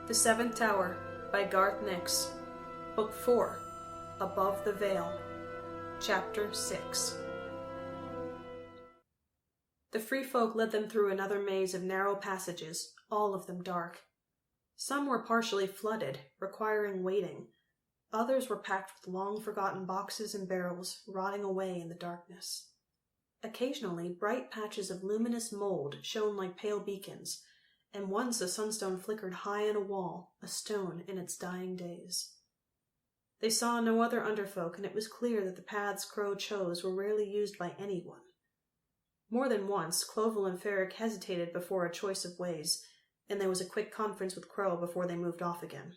The Seventh Tower by Garth Nix. Book 4, Above the Veil. Chapter 6. The free folk led them through another maze of narrow passages, all of them dark. Some were partially flooded, requiring wading. Others were packed with long-forgotten boxes and barrels, rotting away in the darkness. Occasionally, bright patches of luminous mold shone like pale beacons, and once a sunstone flickered high on a wall, a stone in its dying days. They saw no other underfolk, and it was clear that the paths Crow chose were rarely used by anyone. More than once, Clovel and Ferric hesitated before a choice of ways, and there was a quick conference with Crow before they moved off again.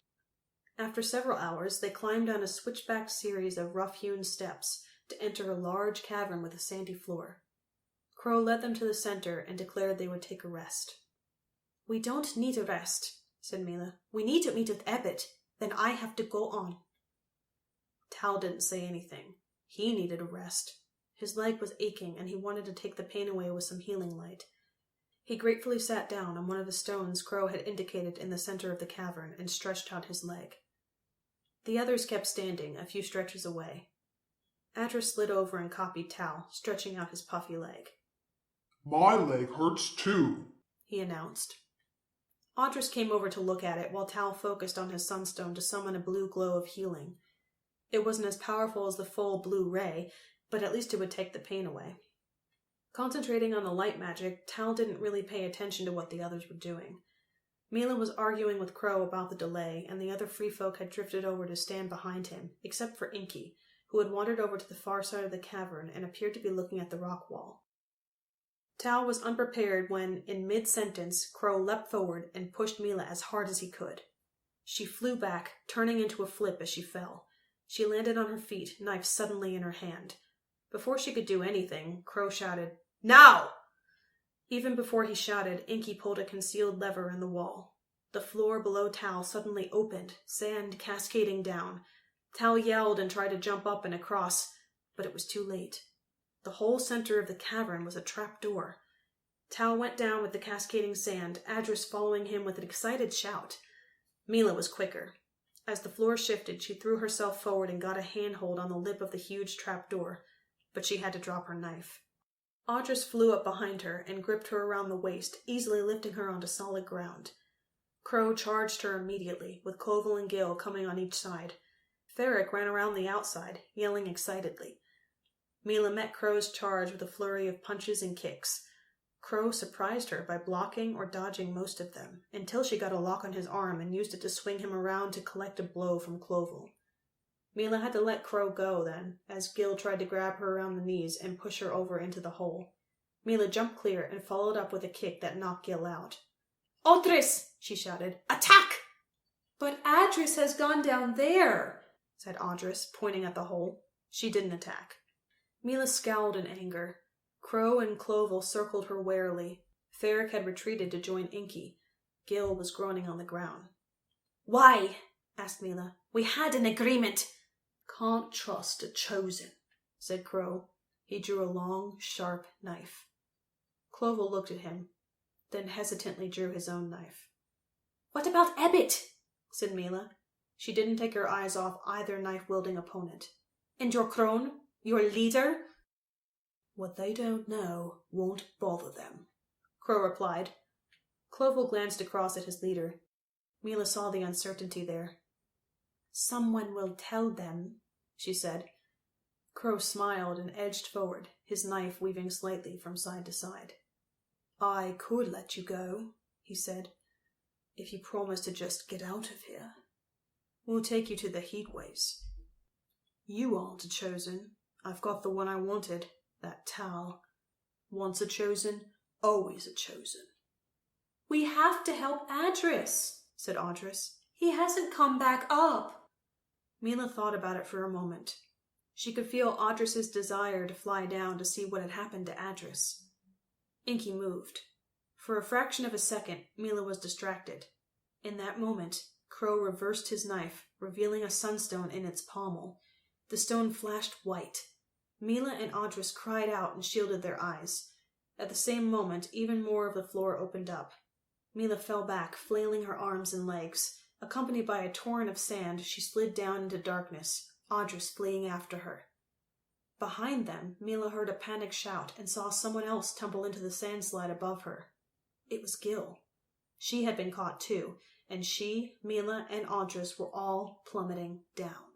After several hours, they climbed down a switchbacked series of rough-hewn steps to enter a large cavern with a sandy floor. Crow led them to the center and declared they would take a rest. "We don't need a rest," said Mila. "We need to meet with Ebbet. Then I have to go on." Tal didn't say anything. He needed a rest. His leg was aching, and he wanted to take the pain away with some healing light. He gratefully sat down on one of the stones Crow had indicated in the center of the cavern and stretched out his leg. The others kept standing, a few stretches away. Adris slid over and copied Tal, stretching out his puffy leg. "My leg hurts too," he announced. Adris came over to look at it while Tal focused on his sunstone to summon a blue glow of healing. It wasn't as powerful as the full blue ray, but at least it would take the pain away. Concentrating on the light magic, Tal didn't really pay attention to what the others were doing. Mila was arguing with Crow about the delay, and the other free folk had drifted over to stand behind him, except for Inky, who had wandered over to the far side of the cavern and appeared to be looking at the rock wall. Tal was unprepared when, in mid-sentence, Crow leapt forward and pushed Mila as hard as he could. She flew back, turning into a flip as she fell. She landed on her feet, knife suddenly in her hand. Before she could do anything, Crow shouted, "Now!" Even before he shouted, Inky pulled a concealed lever in the wall. The floor below Tal suddenly opened, sand cascading down. Tal yelled and tried to jump up and across, but it was too late. The whole center of the cavern was a trap door. Tal went down with the cascading sand, Adris following him with an excited shout. Mila was quicker. As the floor shifted, she threw herself forward and got a handhold on the lip of the huge trap door, but she had to drop her knife. Adris flew up behind her and gripped her around the waist, easily lifting her onto solid ground. Crow charged her immediately, with Clovel and Gil coming on each side. Ferric ran around the outside, yelling excitedly. Mila met Crow's charge with a flurry of punches and kicks. Crow surprised her by blocking or dodging most of them, until she got a lock on his arm and used it to swing him around to collect a blow from Clovel. Mila had to let Crow go then, as Gil tried to grab her around the knees and push her over into the hole. Mila jumped clear and followed up with a kick that knocked Gil out. "Adris!" she shouted. "Attack!" "But Adris has gone down there," said Adris, pointing at the hole. She didn't attack. Mila scowled in anger. Crow and Clovel circled her warily. Ferric had retreated to join Inky. Gil was groaning on the ground. "Why?" asked Mila. "We had an agreement." "Can't trust a chosen," said Crow. He drew a long, sharp knife. Clovel looked at him, then hesitantly drew his own knife. "What about Ebbet?" said Mila. She didn't take her eyes off either knife-wielding opponent. "And your crone? Your leader?" "What they don't know won't bother them," Crow replied. Clovel glanced across at his leader. Mila saw the uncertainty there. "Someone will tell them," she said. Crow smiled and edged forward, his knife weaving slightly from side to side. "I could let you go," he said, "if you promise to just get out of here. We'll take you to the Heatways. You aren't a chosen. I've got the one I wanted, that Tal. Once a chosen, always a chosen." "We have to help Adris," said Adris. "He hasn't come back up." Mila thought about it for a moment. She could feel Adris's desire to fly down to see what had happened to Adris. Inky moved. For a fraction of a second, Mila was distracted. In that moment, Crow reversed his knife, revealing a sunstone in its pommel. The stone flashed white. Mila and Adris cried out and shielded their eyes. At the same moment, even more of the floor opened up. Mila fell back, flailing her arms and legs. Accompanied by a torrent of sand, she slid down into darkness, Audrus fleeing after her. Behind them, Mila heard a panicked shout and saw someone else tumble into the sandslide above her. It was Gil. She had been caught too, and she, Mila, and Audrus were all plummeting down.